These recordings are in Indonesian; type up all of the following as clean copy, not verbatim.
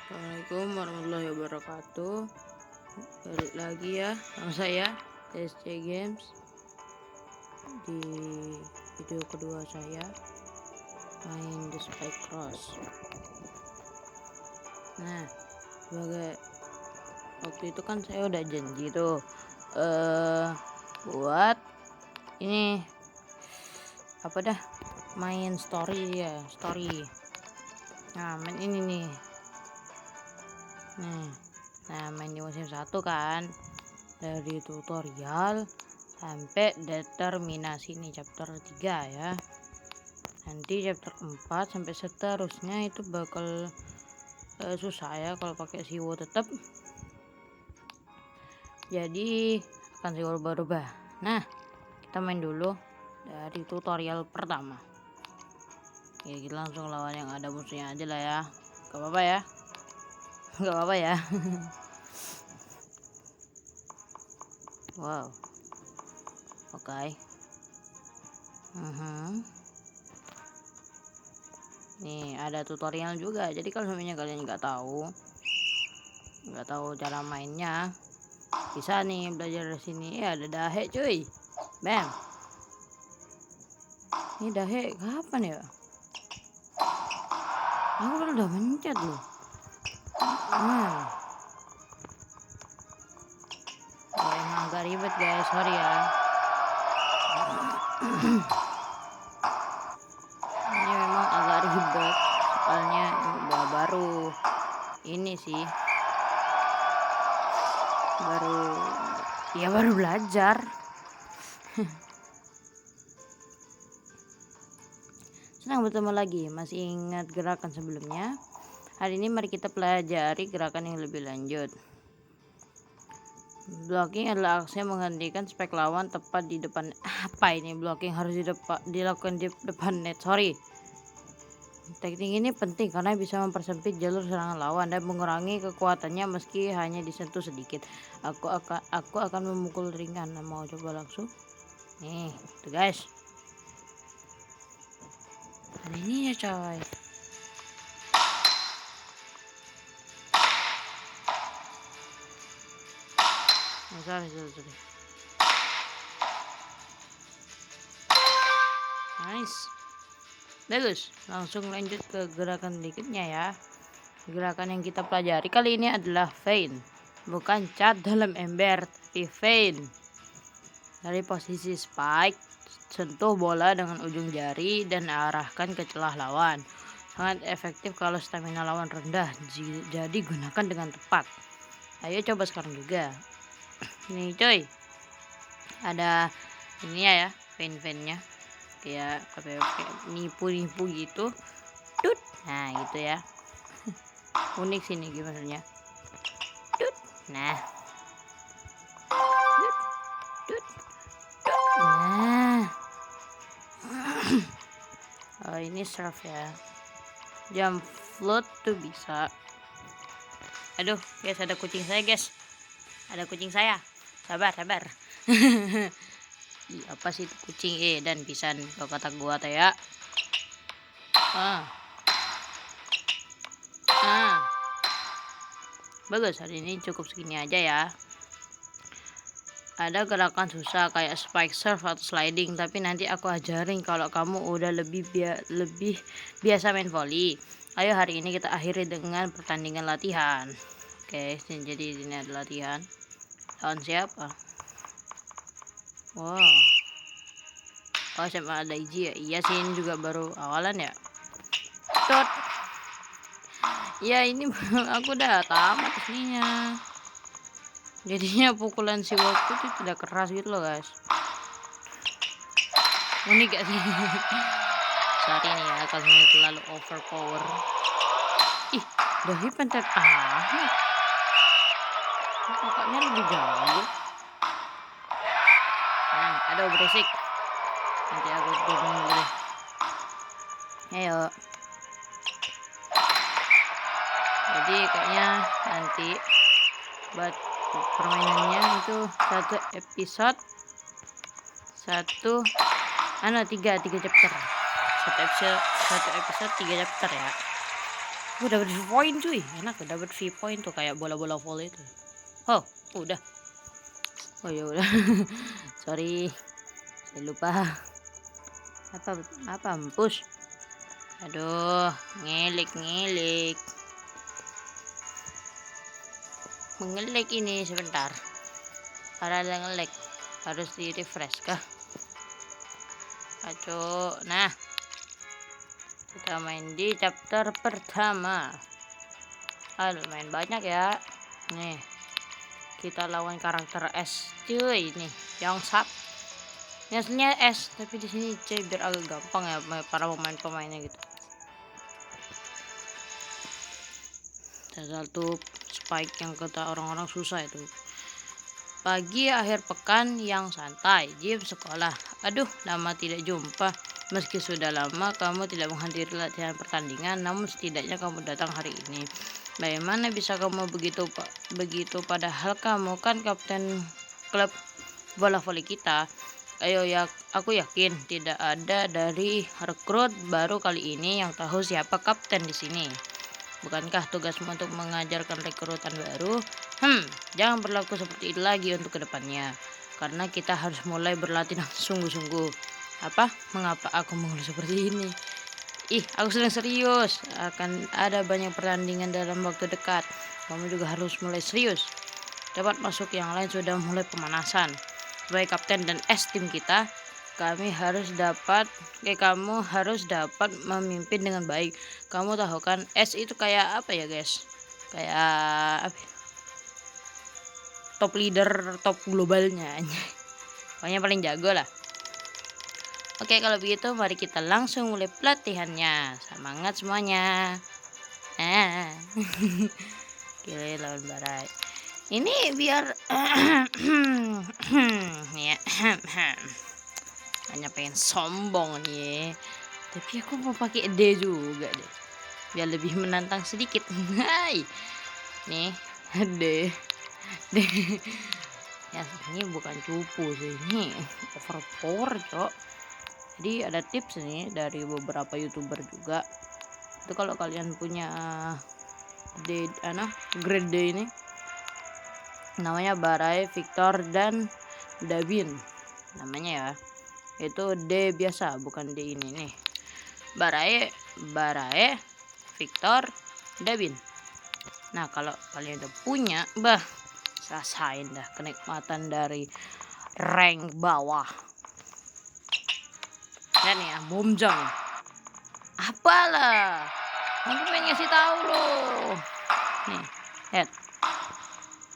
Assalamualaikum warahmatullahi wabarakatuh. Balik lagi ya sama saya TSC Games di video kedua saya main The Spike Cross. Nah, sebagai waktu itu kan saya udah janji tuh buat ini apa dah, main story ya, story. Nah, main ini nih. Nah, main di musim 1 kan, dari tutorial sampai determinasi nih chapter 3 ya. Nanti chapter 4 sampai seterusnya itu bakal susah ya kalau pakai siwo tetap. Jadi akan siwo berubah. Nah, kita main dulu dari tutorial pertama. Ya, kita langsung lawan yang ada musuhnya aja lah ya. Gak apa-apa ya. Gak apa-apa ya. Wow. Oke. Nih ada tutorial juga. Jadi kalau semuanya kalian nggak tahu cara mainnya, bisa nih belajar di sini. Ya ada dahe cuy. Bam. Ini dahe kapan ya? Aku kan udah mencet loh. Oh, emang agak ribet guys, sorry ya. Ini memang agak ribet soalnya baru ini sih, baru belajar. Senang bertemu lagi. Masih ingat gerakan sebelumnya? Hari ini mari kita pelajari gerakan yang lebih lanjut. Blocking adalah aksi yang menghentikan spek lawan tepat di depan. Apa ini blocking harus dilakukan di depan net? Sorry. Teknik ini penting karena bisa mempersempit jalur serangan lawan dan mengurangi kekuatannya meski hanya disentuh sedikit. Aku akan memukul ringan. Mau coba langsung? Nih, tuh guys. Ada ini ya coy. Sorry. Nice. Bagus. Langsung lanjut ke gerakan berikutnya ya. Gerakan yang kita pelajari kali ini adalah feint. Bukan cat dalam ember, tapi feint. Dari posisi spike, sentuh bola dengan ujung jari dan arahkan ke celah lawan. Sangat efektif kalau stamina lawan rendah, jadi gunakan dengan tepat. Ayo coba sekarang juga. Nih coy, ada ini ya feint-feintnya, kayak nipu gitu. Tut. Nah gitu ya. Unik sini gimana nya. Tut. Nah. Tut. Nah. Oh, ini serve ya. Jump float tuh bisa. Aduh, guys, ada kucing saya, guys. Ada kucing saya. Sabar. Ih, apa sih itu kucing? Dan pisan kalau kata gua teh ya. Bagus, hari ini cukup segini aja ya. Ada gerakan susah kayak spike surf atau sliding, tapi nanti aku ajarin kalau kamu udah lebih biasa main volley. Ayo hari ini kita akhiri dengan pertandingan latihan. Oke, jadi ini ada latihan. Lawan siapa? Wow. Oh, sama ada Iji ya. Iya sih, ini juga baru awalan ya. Tot. Ya ini aku udah tamat aslinya. Jadinya pukulan si waktu itu tidak keras gitu loh guys. Unik gak sih? Sorry nih ya kalau ini terlalu overpower. Ih, dari pencet amat. Kakaknya lebih jago. Aduh berisik. Nanti aku turun dulu. Ayo. Jadi kayaknya nanti buat permainannya itu satu episode tiga chapter. Satu episode 3 chapter ya. Dapat V point cuy, enak tuh dapat V point tuh kayak bola-bola volley itu. Oh, udah. Oh ya udah. Sorry, saya lupa. Apa push? Aduh, ngelik. Mengelik ini sebentar. Ada ngelik. Harus di refresh kah? Aduh, nah. Kita main di chapter pertama. Lumayan banyak ya. Nih, kita lawan karakter S cuy nih, yang sap. Ini aslinya S, tapi di sini C biar agak gampang ya para pemainnya gitu. Salah satu spike yang kata orang-orang susah itu. Pagi akhir pekan yang santai, gym sekolah. Aduh, lama tidak jumpa. Meski sudah lama kamu tidak menghadiri latihan pertandingan, namun setidaknya kamu datang hari ini. Bagaimana bisa kamu begitu padahal kamu kan kapten klub bola voli kita. Ayo ya, aku yakin tidak ada dari rekrut baru kali ini yang tahu siapa kapten di sini. Bukankah tugasmu untuk mengajarkan rekrutan baru? Jangan berlaku seperti itu lagi untuk kedepannya. Karena kita harus mulai berlatih dengan sungguh-sungguh. Apa? Mengapa aku mengeluh seperti ini? Aku sedang serius. Akan ada banyak pertandingan dalam waktu dekat. Kamu juga harus mulai serius. Dapat masuk yang lain sudah mulai pemanasan. Sebagai kapten dan S tim kita, kamu harus dapat memimpin dengan baik. Kamu tahu kan S itu kayak apa ya guys? Kayak apa? Top leader, top globalnya. Pokoknya paling jago lah. Oke, kalau begitu mari kita langsung mulai pelatihannya. Semangat semuanya. Gila lawan Barai. Ini biar ya. Hanya pengen sombong nih, tapi aku mau pakai D juga deh biar lebih menantang sedikit. Hai nih D ya, ini bukan cupu sih, ini overpower cok. Jadi ada tips nih dari beberapa youtuber juga itu, kalau kalian punya grade D ini namanya Barai, Victor, dan Davin namanya ya. Itu D biasa, bukan D ini nih. Barai, Victor, Davin. Nah, kalau kalian udah punya, rasain dah kenikmatan dari rank bawah. Dan ya, bomjang. Apalah, aku pengen ngasih tahu loh. Nih, lihat.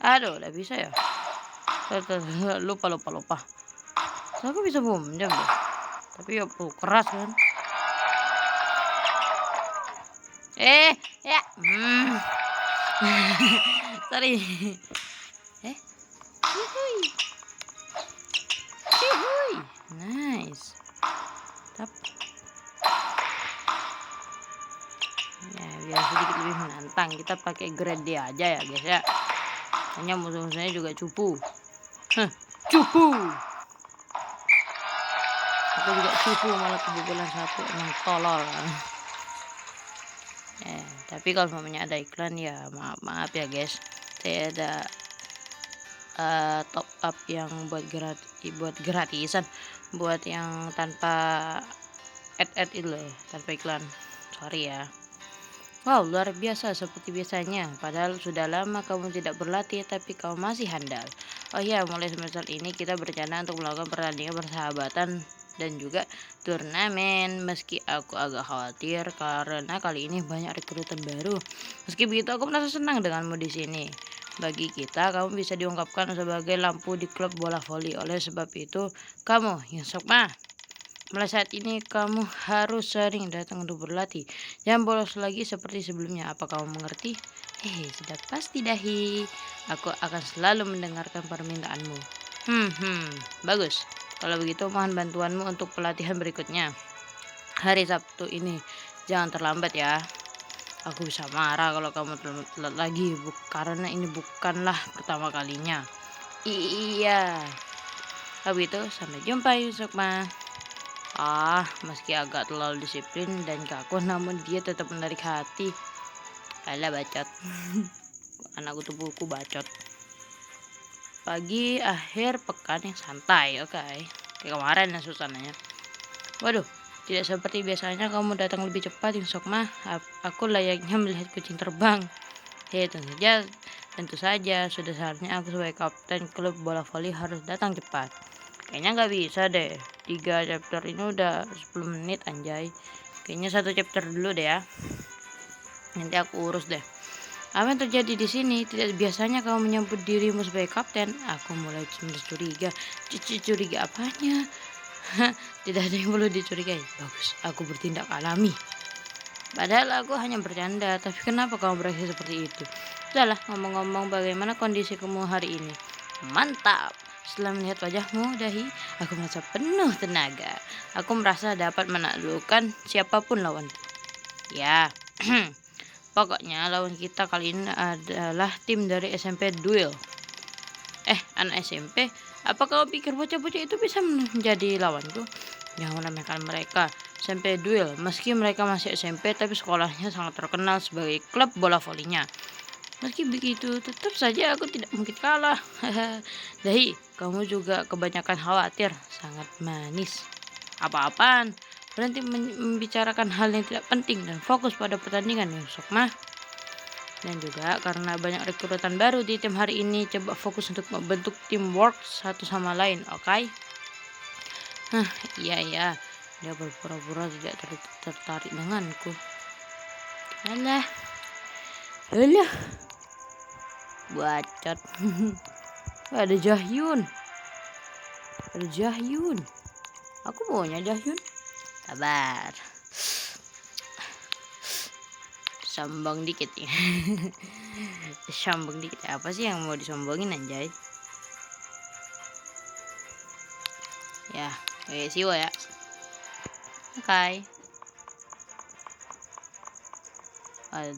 Aduh, udah bisa ya. Lupa. So, aku bisa bomjang deh. Tapi ya keras kan. Ya. Sorry. Cihuy. Nice. Tap. Ya, biar sedikit lebih menantang, kita pakai grade D aja ya guys ya. Hanya musuh-musuhnya juga cupu. Cupu. Aku juga cupu, malah kebobolan satu, emang tolol. Tapi kalau mamanya ada iklan ya maaf ya guys, saya ada top up yang buat gratisan, buat yang tanpa ad itu loh, tanpa iklan. Sorry ya. Wow, luar biasa seperti biasanya. Padahal sudah lama kamu tidak berlatih, tapi kamu masih handal. Oh ya, mulai semester ini kita berencana untuk melakukan pertandingan persahabatan dan juga turnamen. Meski aku agak khawatir karena kali ini banyak rekrutan baru. Meski begitu, aku merasa senang denganmu di sini. Bagi kita, kamu bisa diungkapkan sebagai lampu di klub bola voli. Oleh sebab itu, kamu, Yusukma, mulai saat ini kamu harus sering datang untuk berlatih. Jangan bolos lagi seperti sebelumnya. Apa kamu mengerti? Sudah pasti dahi. Aku akan selalu mendengarkan permintaanmu. Bagus. Kalau begitu mohon bantuanmu untuk pelatihan berikutnya. Hari Sabtu ini. Jangan terlambat ya. Aku bisa marah kalau kamu telat lagi. Karena ini bukanlah pertama kalinya. Iya. Kalau begitu sampai jumpa Yusukma. Meski agak terlalu disiplin dan kaku, namun dia tetap menarik hati. Alah bacot. Anakku tuh buku bacot. Pagi akhir pekan yang santai, oke. Kayak kemarin ya suasananya. Waduh, tidak seperti biasanya kamu datang lebih cepat, Yung Sokma. Aku layaknya melihat kucing terbang. Tentu saja, sudah seharusnya aku sebagai kapten klub bola voli harus datang cepat. Kayaknya nggak bisa deh. 3 chapter ini udah 10 menit anjay. Kayaknya 1 chapter dulu deh ya. Nanti aku urus deh. Apa yang terjadi di sini? Tidak biasanya kamu menyambut dirimu sebagai kapten. Aku mulai curiga. Curiga apanya? Tidak ada yang perlu dicurigai. Bagus, aku bertindak alami. Padahal aku hanya bercanda. Tapi kenapa kamu berakhir seperti itu? Sudahlah, ngomong-ngomong, bagaimana kondisi kamu hari ini? Mantap. Setelah melihat wajahmu, Dahi, aku merasa penuh tenaga. Aku merasa dapat menaklukkan siapapun lawanku. Ya, pokoknya lawan kita kali ini adalah tim dari SMP Duel. Anak SMP, apa kau pikir bocah-bocah itu bisa menjadi lawanku? Jangan remehkan mereka. SMP Duel, meski mereka masih SMP, tapi sekolahnya sangat terkenal sebagai klub bola volinya. Meski begitu, tetap saja aku tidak mungkin kalah. Dahi, kamu juga kebanyakan khawatir. Sangat manis. Apa-apaan? Berhenti membicarakan hal yang tidak penting dan fokus pada pertandingan, Yung Sokma. Dan juga karena banyak rekrutan baru di tim hari ini, coba fokus untuk membentuk teamwork satu sama lain, oke? Iya. Dia berpura-pura tidak tertarik denganku. Alah. Bacot. Ada Jahyun. Aku maunya Jahyun. Sabar. Sombong dikit ya. Sombong dikit. Apa sih yang mau disombongin anjay? Ya, siwa ya. Oke.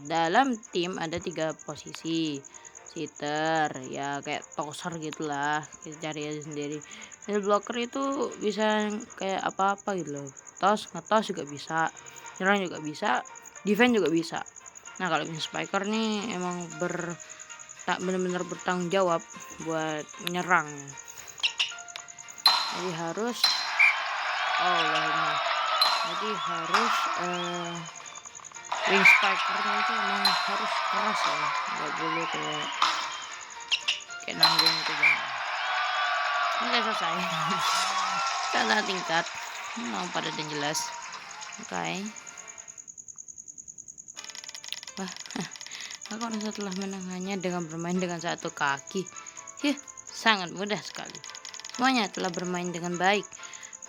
Dalam tim ada 3 posisi. Sitter, ya kayak toser gitulah, kita cari aja sendiri. Middle blocker itu bisa kayak apa-apa gitu loh. Ngetos juga bisa, nyerang juga bisa, defense juga bisa. Nah kalau misalnya spiker nih emang benar-benar bertanggung jawab buat menyerang. Jadi harus wing spikernya itu emang harus keras ya, nggak boleh kayak nanggung itu bang. Ini udah selesai. Tanda tingkat mau pada dan jelas. Oke. Wah, aku rasa telah menangnya dengan bermain dengan 1 kaki. Sangat mudah sekali. Semuanya telah bermain dengan baik.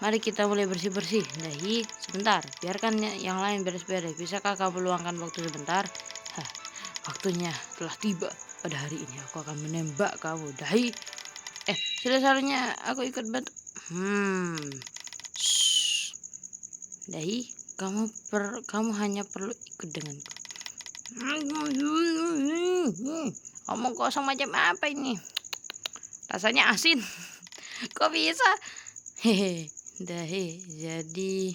Mari kita mulai bersih-bersih. Dahi, sebentar. Biarkan yang lain beres-beres. Bisakah kamu meluangkan waktu sebentar? Waktunya telah tiba. Pada hari ini aku akan menembak kamu, Dahi. Sudah seharusnya aku ikut bantu. Dahi, kamu hanya perlu ikut denganku. Omong kosong macam apa ini? Rasanya asin. Kok bisa? Dahi, jadi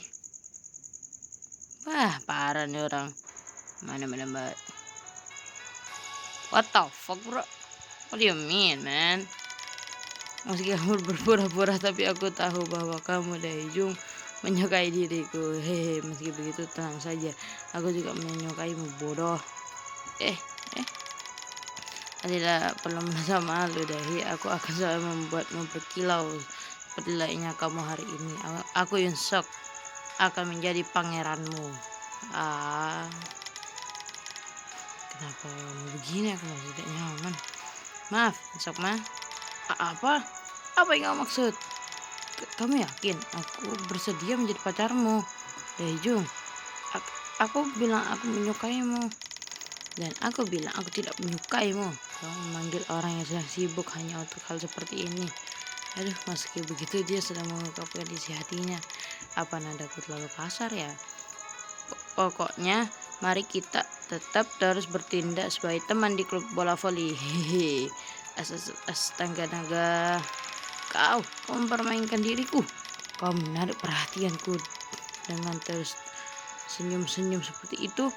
wah parah nih orang. Mana mbak? What the fuck bro? What do you mean man? Meski kamu berpura-pura, tapi aku tahu bahwa kamu Daijung menyukai diriku. Meski begitu tenang saja, aku juga menyukaimu bodoh. Tidak perlu merasa malu Dahi. Aku akan selalu membuatmu berkilau seperti layaknya kamu hari ini. Aku Yung Sok akan menjadi pangeranmu. Kenapa begini? Aku masih tidak nyaman. Maaf, Sok mah. Apa yang kamu maksud? Kamu yakin aku bersedia menjadi pacarmu? Daijung, aku bilang aku menyukaimu. Dan aku bilang aku tidak menyukaimu. Kamu memanggil orang yang sedang sibuk hanya untuk hal seperti ini. Aduh, meski begitu dia sedang mengungkapkan isi hatinya. Apa nadaku terlalu kasar ya? Pokoknya mari kita tetap terus bertindak sebagai teman di klub bola voli. Astaga, kau mempermainkan diriku. Kau menarik perhatianku dengan terus senyum-senyum seperti itu.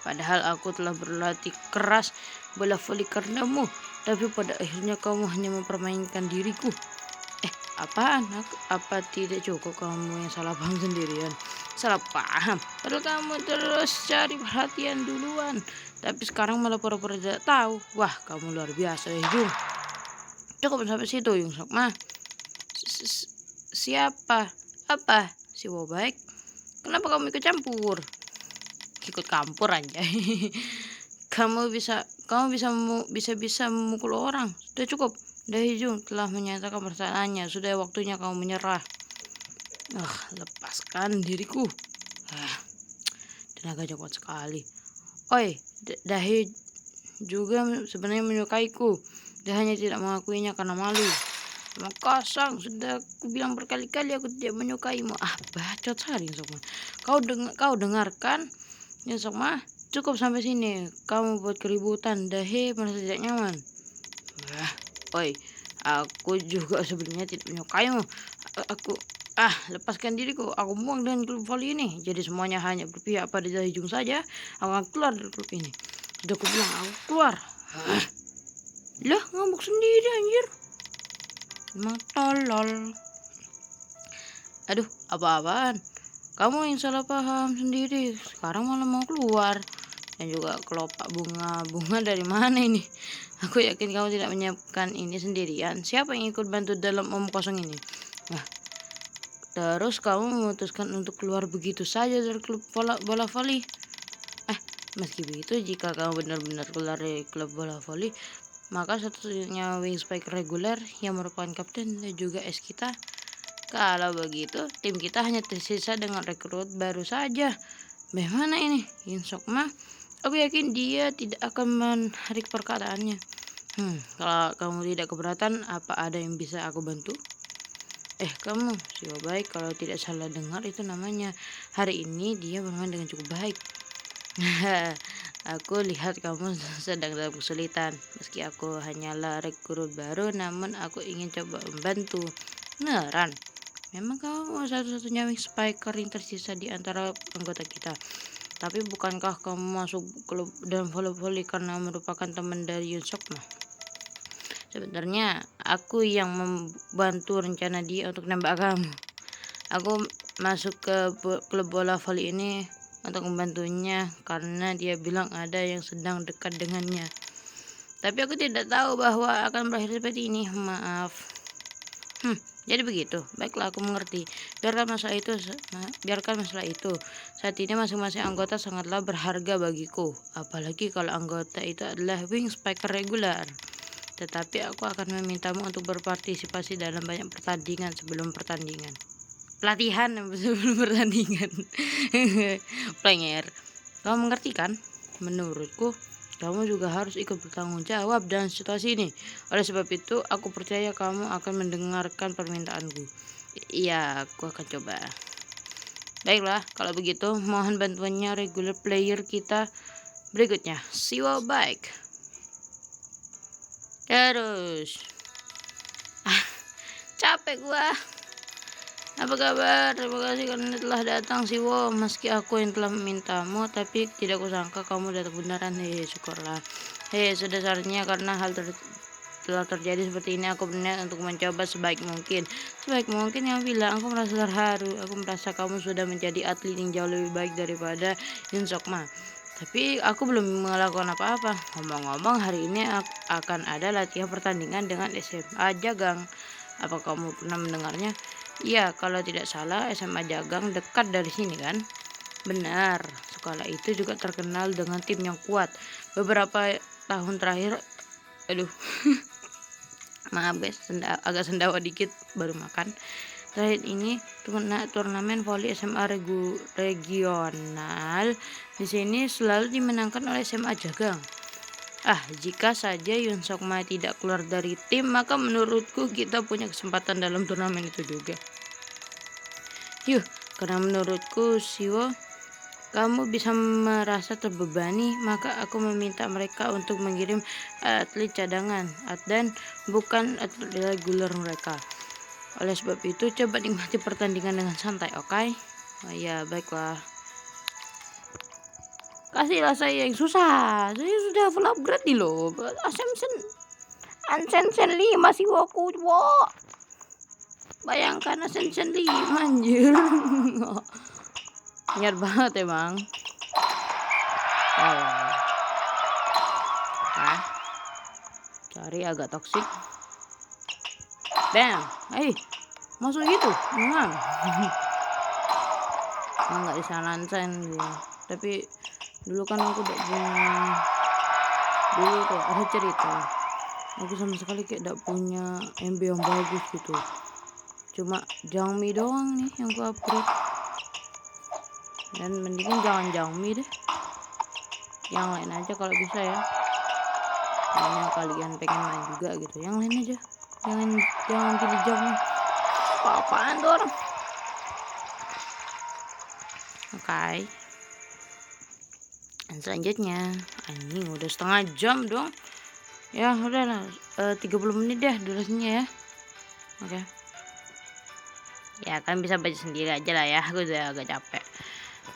Padahal aku telah berlatih keras bola voli karenamu, tapi pada akhirnya kamu hanya mempermainkan diriku. Apaan? Apa tidak cukup kamu yang salah paham sendirian? Salah paham. Padahal kamu terus cari perhatian duluan. Tapi sekarang malah pura-pura tidak tahu. Wah, kamu luar biasa ya, Jung. Cukup sampai situ, Yung Sokma. Siapa? Apa? Si Wobaik? Kenapa kamu ikut campur? Ikut campur aja. kamu bisa memukul orang. Sudah cukup. Dahyjung telah menyatakan persaalahannya. Sudah waktunya kamu menyerah. Lepaskan diriku. Tenaganya kuat sekali. Oi, Dahy juga sebenarnya menyukaiku. Dia hanya tidak mengakuinya karena malu. Emang kosong, sudah aku bilang berkali-kali aku tidak menyukaimu. Bacot sekali Sokma. Kau dengarkan? Ya Sokma, cukup sampai sini. Kamu buat keributan. Dahy merasa tidak nyaman. Oi, aku juga sebenarnya tidak menyukaimu. Lepaskan diriku. Aku muak dengan klub voli ini. Jadi semuanya hanya berpihak pada Dahyjung saja. Aku akan keluar dari klub ini. Sudah aku bilang aku keluar. Lah, ngambek sendiri anjir. Emang tolol. Aduh, apa-apaan? Kamu yang salah paham sendiri. Sekarang malah mau keluar. Dan juga kelopak bunga dari mana ini? Aku yakin kamu tidak menyiapkan ini sendirian. Siapa yang ikut bantu dalam omong kosong ini? Terus kamu memutuskan untuk keluar begitu saja dari klub bola voli. Meski begitu, jika kamu benar-benar keluar dari klub bola voli, maka satu-satunya wing spike reguler yang merupakan kapten dan juga es kita. Kalau begitu, tim kita hanya tersisa dengan rekrut baru saja. Bagaimana ini? Yung Sokma, aku yakin dia tidak akan menarik perkataannya. Kalau kamu tidak keberatan, apa ada yang bisa aku bantu? Kamu, si Wobaik, kalau tidak salah dengar itu namanya. Hari ini dia bermain dengan cukup baik. Aku lihat kamu sedang dalam kesulitan. Meski aku hanyalah rekrut baru, namun aku ingin coba membantu. Beneran? Memang kamu satu-satunya wing spiker yang tersisa di antara anggota kita. Tapi bukankah kamu masuk klub dan voli karena merupakan teman dari Yung Sokma? Sebenarnya aku yang membantu rencana dia untuk nembak kamu. Aku masuk ke klub bola voli ini untuk membantunya karena dia bilang ada yang sedang dekat dengannya. Tapi aku tidak tahu bahwa akan berakhir seperti ini. Maaf. Jadi begitu. Baiklah, aku mengerti. Biarkan masalah itu. Saat ini masing-masing anggota sangatlah berharga bagiku. Apalagi kalau anggota itu adalah wing spiker regular. Tetapi aku akan memintamu untuk berpartisipasi dalam banyak pertandingan sebelum pertandingan. Pelatihan sebelum pertandingan. Player. Kamu mengerti kan? Menurutku kamu juga harus ikut bertanggung jawab dalam situasi ini. Oleh sebab itu, aku percaya kamu akan mendengarkan permintaanku. Iya, aku akan coba. Baiklah, kalau begitu, mohon bantuannya regular player kita berikutnya. Si Wobaik. Terus. Capek gua. Apa kabar? Terima kasih karena telah datang Siwo. Meski aku yang telah memintamu, tapi tidak kusangka kamu datang beneran. Syukurlah. Sudah saatnya karena hal telah terjadi seperti ini. Aku berniat untuk mencoba sebaik mungkin. Sebaik mungkin yang bilang, aku merasa terharu. Aku merasa kamu sudah menjadi atlet yang jauh lebih baik daripada Yung Sokma. Tapi aku belum melakukan apa-apa. Ngomong-ngomong, hari ini akan ada latihan pertandingan dengan SMA Jagang. Apa kamu pernah mendengarnya? Iya, kalau tidak salah SMA Jagang dekat dari sini kan? Benar, sekolah itu juga terkenal dengan tim yang kuat. Beberapa tahun terakhir, maaf guys, agak sendawa dikit baru makan. Terakhir ini turnamen voli SMA regional di sini selalu dimenangkan oleh SMA Jagang. Jika saja Yung Sokma tidak keluar dari tim, maka menurutku kita punya kesempatan dalam turnamen itu juga. Karena menurutku Siwo, kamu bisa merasa terbebani, maka aku meminta mereka untuk mengirim atlet cadangan dan bukan atlet reguler mereka. Oleh sebab itu, coba nikmati pertandingan dengan santai, oke? Ya, baiklah. Kasihlah saya yang susah. Saya sudah full upgrade nih loh. Ascension 5 sih aku coba. Bayangkan Ascension 5 anjir. Niat banget emang. Cari agak toksik. Bam. Masuk gitu. Memang. Enggak bisa lansen gitu. Tapi dulu kan aku udah punya. Dulu tuh ada cerita. Aku sama sekali kayak tidak punya MB yang bagus gitu. Cuma Xiaomi doang nih yang aku upgrade. Dan mendingan jangan Xiaomi deh. Yang lain aja kalau bisa ya. Yang kalian pengen main juga gitu. Yang lain aja. Jangan pilih Xiaomi. Apaan tuh orang? Oke. Dan selanjutnya, anjing udah setengah jam dong. Ya udah lah, 30 menit deh durasinya ya. Oke. Ya kan bisa baca sendiri aja lah ya. Aku udah agak capek.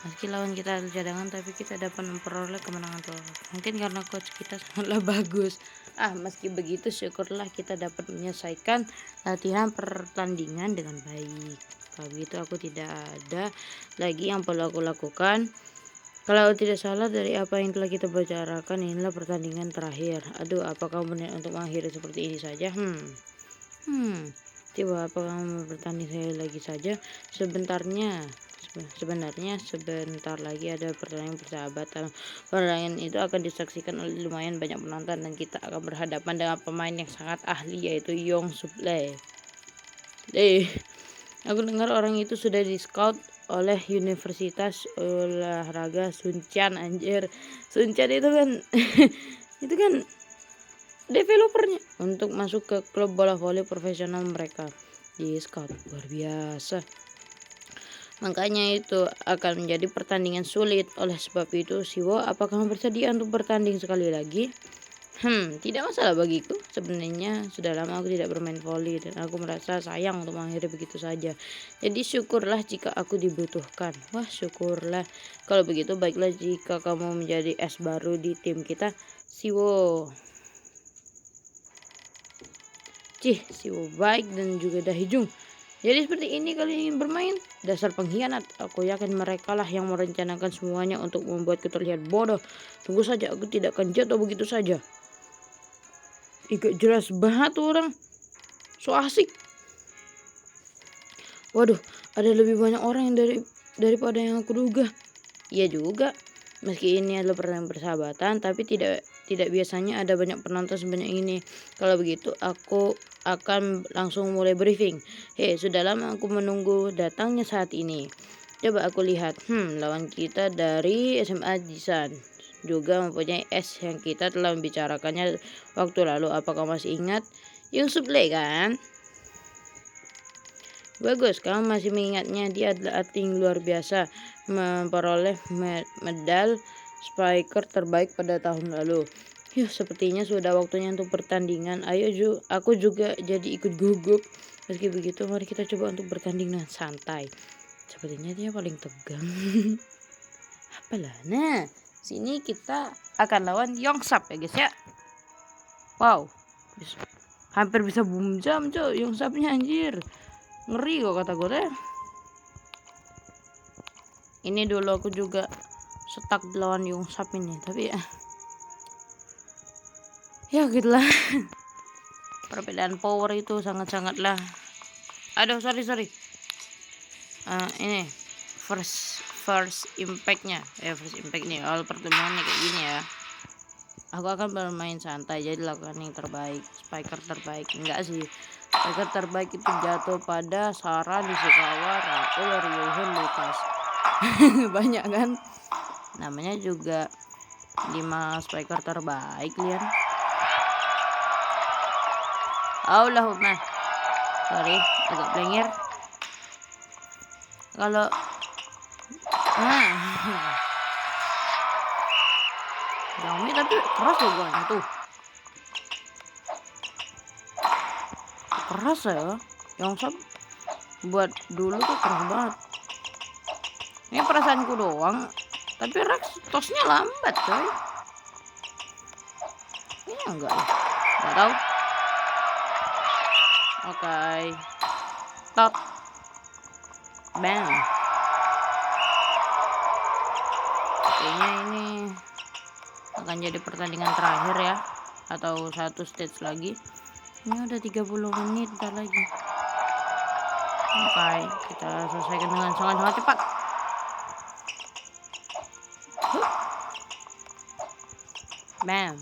Meski lawan kita cadangan, tapi kita dapat memperoleh kemenangan telur. Mungkin karena coach kita sangatlah bagus. Meski begitu syukurlah kita dapat menyelesaikan latihan pertandingan dengan baik. Kalau begitu aku tidak ada lagi yang perlu aku lakukan. Kalau tidak salah dari apa yang telah kita bicarakan, inilah pertandingan terakhir. Aduh, apakah benar untuk mengakhiri seperti ini saja? Coba apa kamu bertanding saya lagi saja? Sebenarnya sebentar lagi ada pertandingan persahabatan. Pertandingan itu akan disaksikan oleh lumayan banyak penonton dan kita akan berhadapan dengan pemain yang sangat ahli yaitu Yong Suple. Aku dengar orang itu sudah di scout oleh Universitas Olahraga Suncheon anjir. Suncheon itu kan itu kan developernya untuk masuk ke klub bola voli profesional mereka. Di scout luar biasa. Makanya itu akan menjadi pertandingan sulit. Oleh sebab itu, Siwo, apakah kamu bersedia untuk bertanding sekali lagi? Tidak masalah bagiku. Sebenarnya sudah lama aku tidak bermain voli dan aku merasa sayang untuk mengakhiri begitu saja. Jadi syukurlah jika aku dibutuhkan. Wah, syukurlah. Kalau begitu baiklah jika kamu menjadi es baru di tim kita, Siwo. Siwo baik dan juga Dahijung. Jadi seperti ini kalian ingin bermain? Dasar pengkhianat. Aku yakin mereka lah yang merencanakan semuanya untuk membuatku terlihat bodoh. Tunggu saja, aku tidak akan jatuh begitu saja. Gak jelas banget tuh orang. So asik. Waduh, ada lebih banyak orang yang daripada yang aku duga. Iya juga. Meski ini adalah pertandingan persahabatan, tapi tidak biasanya ada banyak penonton sebanyak ini. Kalau begitu, aku akan langsung mulai briefing. Sudah lama aku menunggu datangnya saat ini. Coba aku lihat. Lawan kita dari SMA Jisan juga mempunyai es yang kita telah membicarakannya waktu lalu. Apakah masih ingat? Yung Suple kan? Bagus, kamu masih mengingatnya. Dia adalah atlet luar biasa, memperoleh medal spiker terbaik pada tahun lalu. Sepertinya sudah waktunya untuk pertandingan. Ayo aku juga jadi ikut gugup. Meski begitu, mari kita coba untuk bertanding dengan santai. Sepertinya dia paling tegang. Apalah, nah sini kita akan lawan Yongsap ya guys ya. Wow, hampir bisa boom jam coy Yongsapnya anjir. Ngeri kok kata gue deh. Ini dulu aku juga stuck lawan Yongsap ini, tapi ya gitulah. Perbedaan power itu sangat-sangatlah. Aduh, sorry. Ini first impactnya. First impact nih awal pertemuannya kayak gini ya. Aku akan bermain santai, jadi lakukan yang terbaik. Spiker terbaik enggak sih. Spiker terbaik itu jatuh pada Sarah Nishikawa, Raul, Ryohun, Lucas. Banyak kan? Namanya juga 5 spiker terbaik lian. Allahumma. Sorry, agak blengir. Kalau Xiaomi tapi keras loh guanya tuh. Keras ya. Yongsap buat dulu tuh keras banget. Ini perasaanku doang Tapi Rex tosnya lambat coy. Kayaknya enggak ya. Enggak tahu. Oke. Tot. Bang. Kayaknya ini akan jadi pertandingan terakhir ya, atau satu stage lagi. Ini udah 30 menit ntar lagi. Oke, kita selesaikan dengan sangat-sangat cepat. Bam.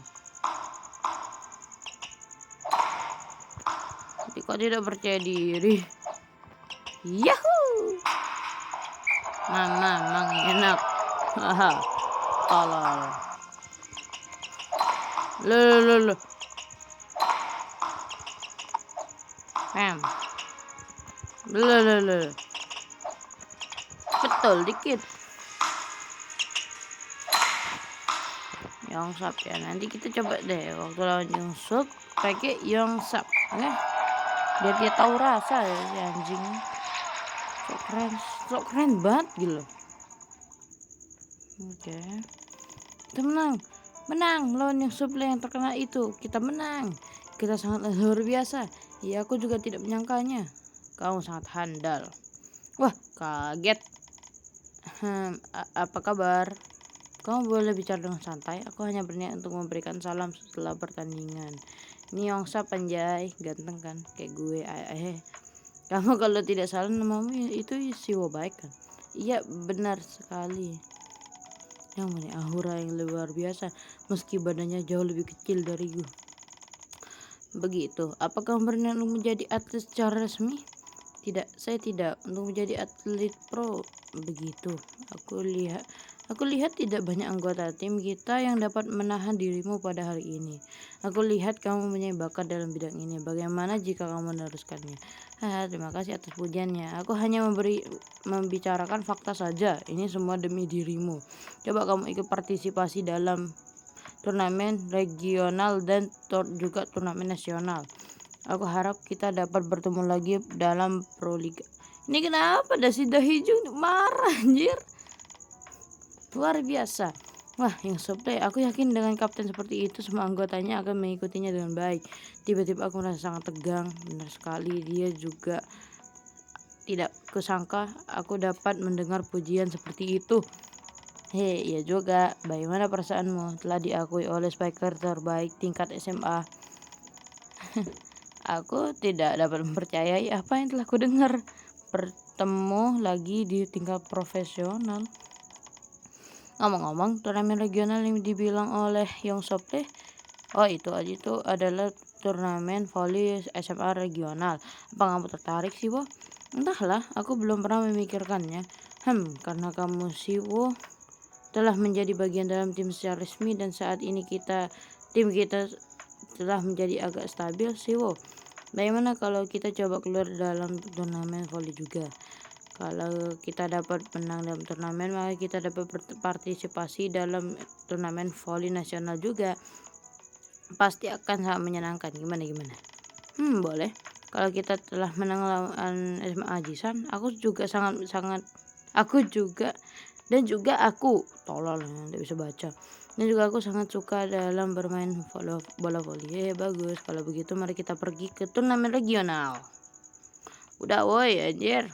Tapi kok tidak percaya diri. Yahoo. Mang enak. Haha. Tolol. Lo. Bam. Lo. Betul dikit. Yongsap ya, nanti kita coba deh waktu lawan Yongsap pakai Yongsap, oke? Biar dia tahu rasa ya si anjing. Sok keren banget gitu. Oke. Kita menang lawan Yongsap yang terkenal itu. Kita menang. Kita sangat luar biasa. Ya aku juga tidak menyangkanya. Kamu sangat handal. Wah, kaget. Apa kabar? Kamu boleh bicara dengan santai. Aku hanya berniat untuk memberikan salam setelah pertandingan. Ini Yongsap anjay, ganteng kan? Kayak gue. Kamu kalau tidak salah namamu itu Siwo baik kan? Iya, benar sekali. Yang punya aura yang luar biasa, meski badannya jauh lebih kecil dariku. Begitu. Apakah kamu berniat untuk menjadi atlet secara resmi? Tidak, saya tidak. Untuk menjadi atlet pro. Begitu. Aku lihat tidak banyak anggota tim kita yang dapat menahan dirimu pada hari ini. Aku lihat kamu mempunyai bakat dalam bidang ini. Bagaimana jika kamu meneruskannya? Terima kasih atas pujiannya. Aku hanya membicarakan fakta saja. Ini semua demi dirimu. Coba kamu ikut partisipasi dalam turnamen regional dan juga turnamen nasional. Aku harap kita dapat bertemu lagi dalam Pro Liga. Ini kenapa Dasi Dahijung marah anjir? Luar biasa. Wah, yang supply, aku yakin dengan kapten seperti itu semua anggotanya akan mengikutinya dengan baik. Tiba-tiba aku merasa sangat tegang. Benar sekali, dia juga tidak kusangka aku dapat mendengar pujian seperti itu. Hei, iya juga. Bagaimana perasaanmu telah diakui oleh spiker terbaik tingkat SMA? Aku tidak dapat mempercayai apa yang telah kudengar. Bertemu lagi di tingkat profesional. Ngomong-ngomong, turnamen regional yang dibilang oleh Yongsap, itu adalah turnamen voli SMA regional. Apa kamu tertarik sih, Wo? Entahlah, aku belum pernah memikirkannya. Karena kamu sih, Wo, telah menjadi bagian dalam tim secara resmi dan saat ini tim kita telah menjadi agak stabil sih, Wo. Bagaimana kalau kita coba keluar dalam turnamen voli juga? Kalau kita dapat menang dalam turnamen, maka kita dapat berpartisipasi dalam turnamen voli nasional juga. Pasti akan sangat menyenangkan. Gimana? Boleh. Kalau kita telah menang lawan SMA Ajisan, aku juga tolol, tidak bisa baca. Dan juga aku sangat suka dalam bermain bola voli. Bagus. Kalau begitu mari kita pergi ke turnamen regional. Udah woi anjir.